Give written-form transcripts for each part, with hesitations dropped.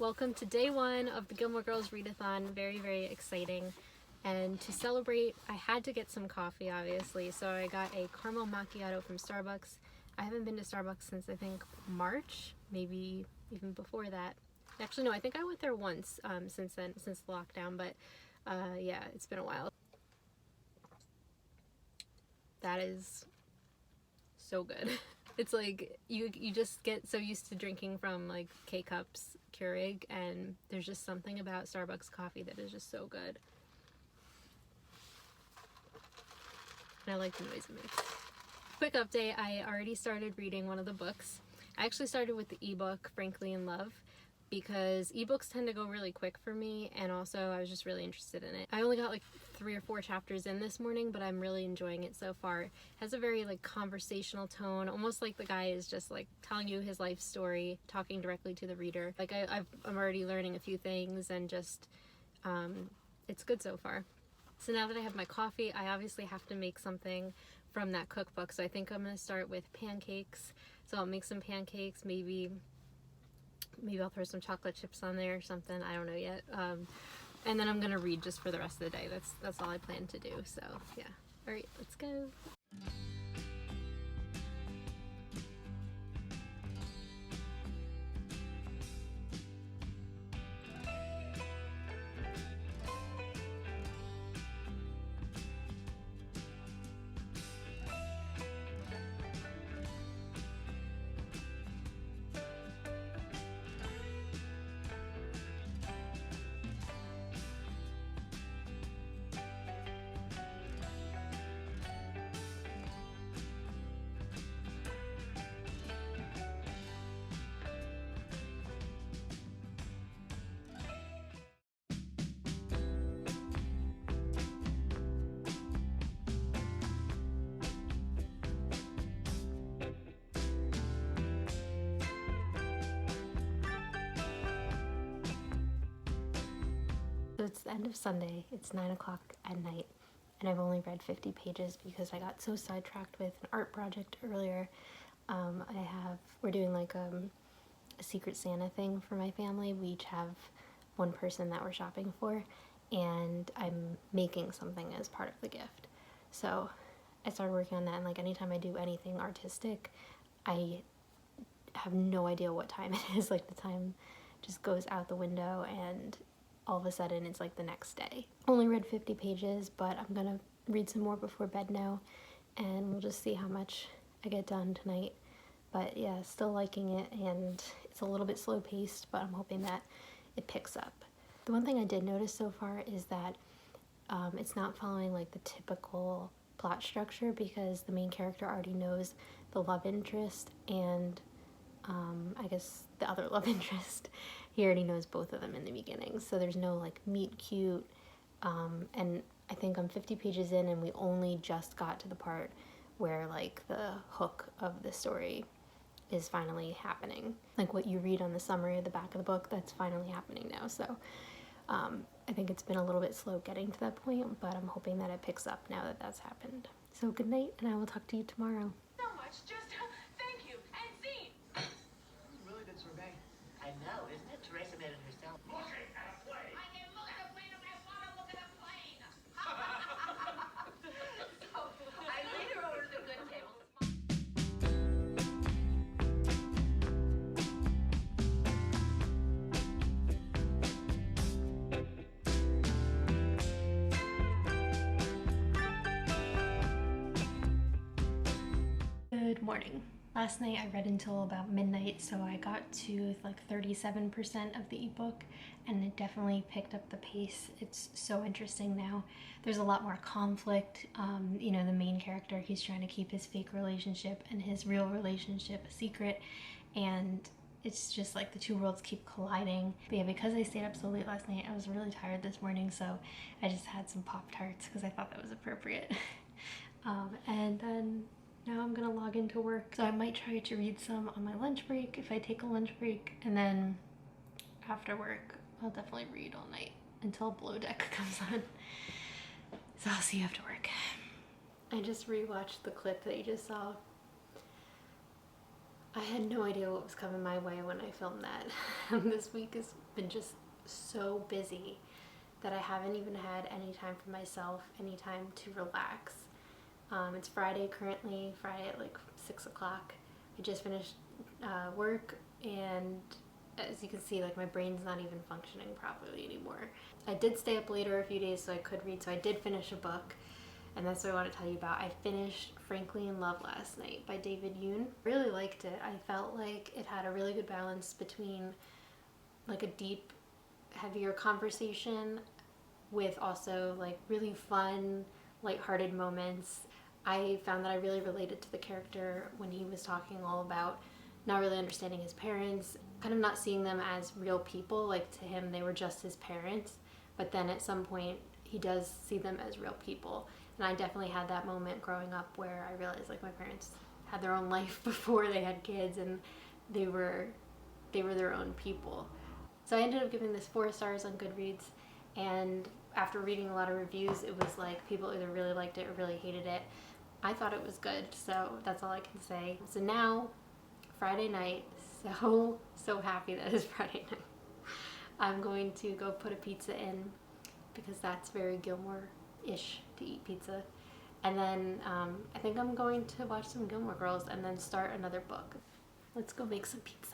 Welcome to day one of the Gilmore Girls Readathon. Very, very exciting. And to celebrate, I had to get some coffee, obviously. So I got a caramel macchiato from Starbucks. I haven't been to Starbucks since I think March, maybe even before that. Actually, no, I think I went there once since then, since the lockdown. But yeah, it's been a while. That is so good. It's like you just get so used to drinking from like K-Cups Keurig, and there's just something about Starbucks coffee that is just so good. And I like the noise it makes. Quick update, I already started reading one of the books. I actually started with the ebook, Frankly in Love, because ebooks tend to go really quick for me, and also I was just really interested in it. I only got like 3 or 4 chapters in this morning, but I'm really enjoying it so far. It has a very like conversational tone, almost like the guy is just like telling you his life story, talking directly to the reader. Like I'm already learning a few things, and just it's good so far. So now that I have my coffee, I obviously have to make something from that cookbook. So I think I'm gonna start with pancakes. So I'll make some pancakes, maybe I'll throw some chocolate chips on there or something. I don't know yet. And then I'm gonna read just for the rest of the day. That's all I plan to do. So yeah. All right, let's go. So it's the end of Sunday, it's 9 o'clock at night, and I've only read 50 pages because I got so sidetracked with an art project earlier. We're doing like a Secret Santa thing for my family. We each have one person that we're shopping for, and I'm making something as part of the gift. So I started working on that, and like anytime I do anything artistic, I have no idea what time it is. Like the time just goes out the window, and all of a sudden it's like the next day. Only read 50 pages, but I'm gonna read some more before bed now, and we'll just see how much I get done tonight. But yeah, still liking it, and it's a little bit slow paced, but I'm hoping that it picks up. The one thing I did notice so far is that it's not following like the typical plot structure, because the main character already knows the love interest and I guess the other love interest. He already knows both of them in the beginning, so there's no like meet cute. And I think I'm 50 pages in, and we only just got to the part where like the hook of the story is finally happening. Like what you read on the summary at the back of the book, that's finally happening now. So I think it's been a little bit slow getting to that point, but I'm hoping that it picks up now that that's happened. So good night, and I will talk to you tomorrow. So much, just thank you and scene. You really did survey. I know, isn't it? Teresa made it herself. Looking at a plane. I can look at a plane if I want to look at a plane. So I lead her over to the good table. Good morning. Last night I read until about midnight, so I got to like 37% of the ebook, and it definitely picked up the pace. It's so interesting now. There's a lot more conflict. You know, the main character, he's trying to keep his fake relationship and his real relationship a secret, and it's just like the two worlds keep colliding. But yeah, because I stayed up so late last night, I was really tired this morning, so I just had some Pop-Tarts because I thought that was appropriate. And then now I'm gonna log into work, so I might try to read some on my lunch break if I take a lunch break, and then after work I'll definitely read all night until Below Deck comes on. So I'll see you after work. I just rewatched the clip that you just saw. I had no idea what was coming my way when I filmed that. This week has been just so busy that I haven't even had any time for myself, any time to relax. It's Friday currently, Friday at like 6 o'clock. I just finished work, and as you can see, like my brain's not even functioning properly anymore. I did stay up later a few days so I could read, so I did finish a book, and that's what I want to tell you about. I finished Frankly in Love last night by David Yoon. Really liked it. I felt like it had a really good balance between like a deep, heavier conversation with also like really fun, lighthearted moments. I found that I really related to the character when he was talking all about not really understanding his parents, kind of not seeing them as real people. Like to him, they were just his parents. But then at some point, he does see them as real people. And I definitely had that moment growing up where I realized like my parents had their own life before they had kids, and they were their own people. So I ended up giving this 4 stars on Goodreads, and after reading a lot of reviews, it was like people either really liked it or really hated it. I thought it was good, so that's all I can say. So now, Friday night, so happy that it's Friday night. I'm going to go put a pizza in because that's very Gilmore-ish to eat pizza. And then I think I'm going to watch some Gilmore Girls and then start another book. Let's go make some pizza.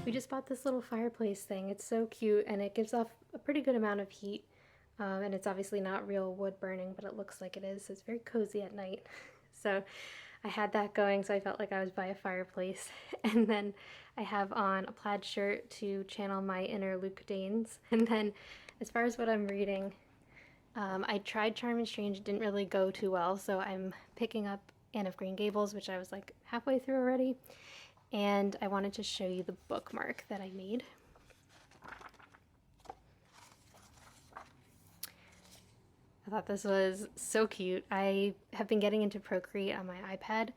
We just bought this little fireplace thing. It's so cute, and it gives off a pretty good amount of heat. And it's obviously not real wood burning, but it looks like it is. So it's very cozy at night. So I had that going, so I felt like I was by a fireplace. And then I have on a plaid shirt to channel my inner Luke Danes. And then as far as what I'm reading, I tried Charm and Strange. It didn't really go too well, so I'm picking up Anne of Green Gables, which I was like halfway through already. And I wanted to show you the bookmark that I made. I thought this was so cute. I have been getting into Procreate on my iPad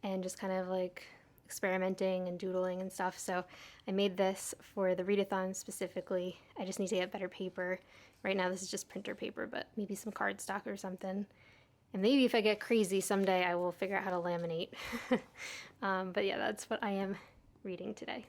and just kind of like experimenting and doodling and stuff. So I made this for the Readathon specifically. I just need to get better paper. Right now this is just printer paper, but maybe some cardstock or something. And maybe if I get crazy someday, I will figure out how to laminate. But yeah, that's what I am reading today.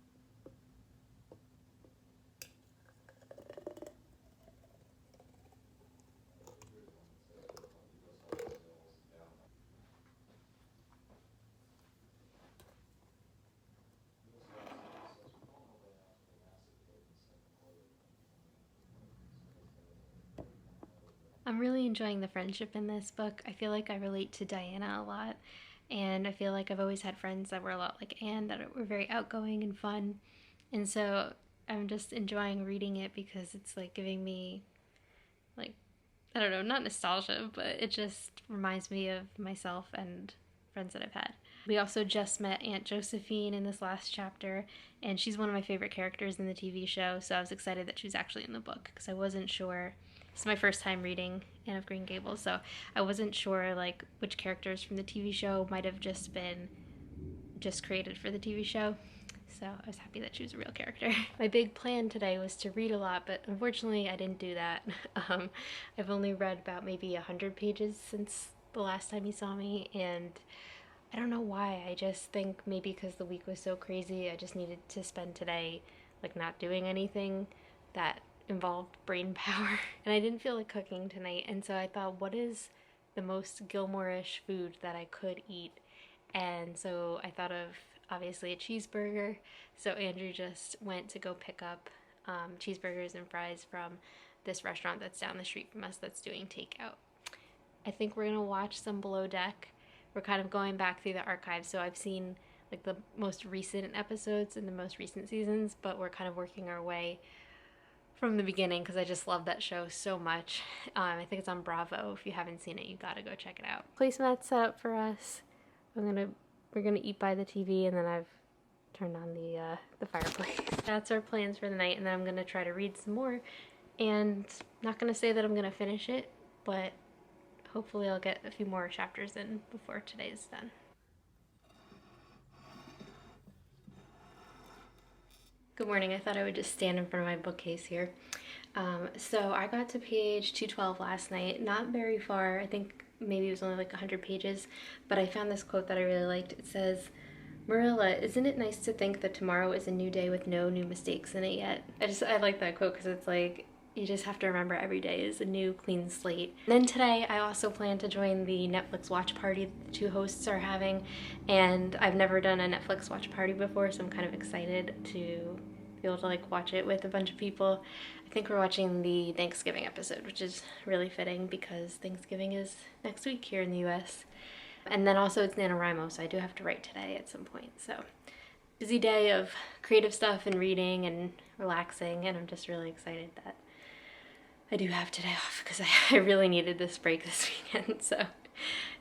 I'm really enjoying the friendship in this book. I feel like I relate to Diana a lot, and I feel like I've always had friends that were a lot like Anne, that were very outgoing and fun, and so I'm just enjoying reading it because it's like giving me, like, I don't know, not nostalgia, but it just reminds me of myself and friends that I've had. We also just met Aunt Josephine in this last chapter, and she's one of my favorite characters in the TV show, so I was excited that she was actually in the book because I wasn't sure. It's my first time reading Anne of Green Gables, so I wasn't sure like which characters from the TV show might have just been created for the TV show. So I was happy that she was a real character. My big plan today was to read a lot, but unfortunately I didn't do that. I've only read about maybe 100 pages since the last time you saw me, and I don't know why. I just think maybe because the week was so crazy, I just needed to spend today like not doing anything that involved brain power. And I didn't feel like cooking tonight, and so I thought, what is the most Gilmore-ish food that I could eat? And so I thought of obviously a cheeseburger. So Andrew just went to go pick up cheeseburgers and fries from this restaurant that's down the street from us that's doing takeout. I think we're gonna watch some Below Deck. We're kind of going back through the archives, so I've seen like the most recent episodes in the most recent seasons, but we're kind of working our way from the beginning because I just love that show so much. I think it's on Bravo. If you haven't seen it, you gotta go check it out. Placemat set up for us. We're gonna eat by the TV, and then I've turned on the fireplace. That's our plans for the night, and then I'm gonna try to read some more. And not gonna say that I'm gonna finish it, but hopefully I'll get a few more chapters in before today's done. Good morning. I thought I would just stand in front of my bookcase here. So I got to page 212 last night, not very far. I think maybe it was only like 100 pages, but I found this quote that I really liked. It says, "Marilla, isn't it nice to think that tomorrow is a new day with no new mistakes in it yet?" I like that quote because it's like, you just have to remember every day is a new clean slate. And then today I also plan to join the Netflix watch party that the two hosts are having, and I've never done a Netflix watch party before, so I'm kind of excited to be able to like watch it with a bunch of people. I think we're watching the Thanksgiving episode, which is really fitting because Thanksgiving is next week here in the US. And then also it's NaNoWriMo, so I do have to write today at some point. So busy day of creative stuff and reading and relaxing, and I'm just really excited that I do have today off because I really needed this break this weekend. So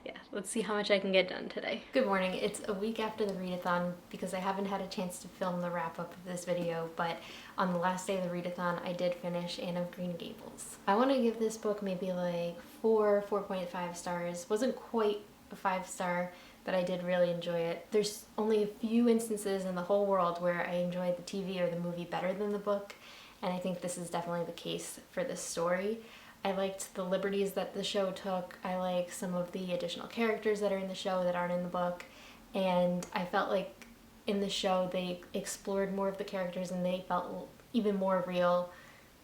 yeah, let's see how much I can get done today. Good morning. It's a week after the readathon because I haven't had a chance to film the wrap up of this video, but on the last day of the readathon I did finish Anne of Green Gables. I want to give this book maybe like 4.5 stars. Wasn't quite a 5-star, but I did really enjoy it. There's only a few instances in the whole world where I enjoyed the TV or the movie better than the book, and I think this is definitely the case for this story. I liked the liberties that the show took. I like some of the additional characters that are in the show that aren't in the book, and I felt like in the show they explored more of the characters and they felt even more real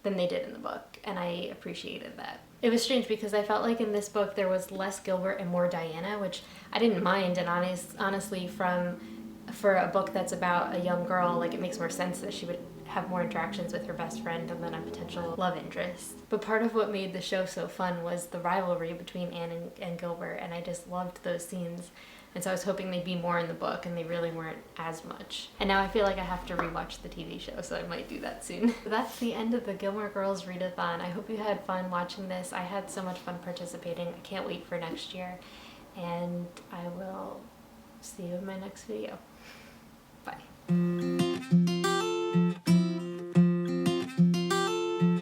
than they did in the book, and I appreciated that. It was strange because I felt like in this book there was less Gilbert and more Diana, which I didn't mind, and honestly for a book that's about a young girl, like it makes more sense that she would have more interactions with her best friend and then a potential love interest. But part of what made the show so fun was the rivalry between Anne and Gilbert, and I just loved those scenes. And so I was hoping they'd be more in the book, and they really weren't as much. And now I feel like I have to rewatch the TV show, so I might do that soon. That's the end of the Gilmore Girls Readathon. I hope you had fun watching this. I had so much fun participating. I can't wait for next year. And I will see you in my next video. Bye.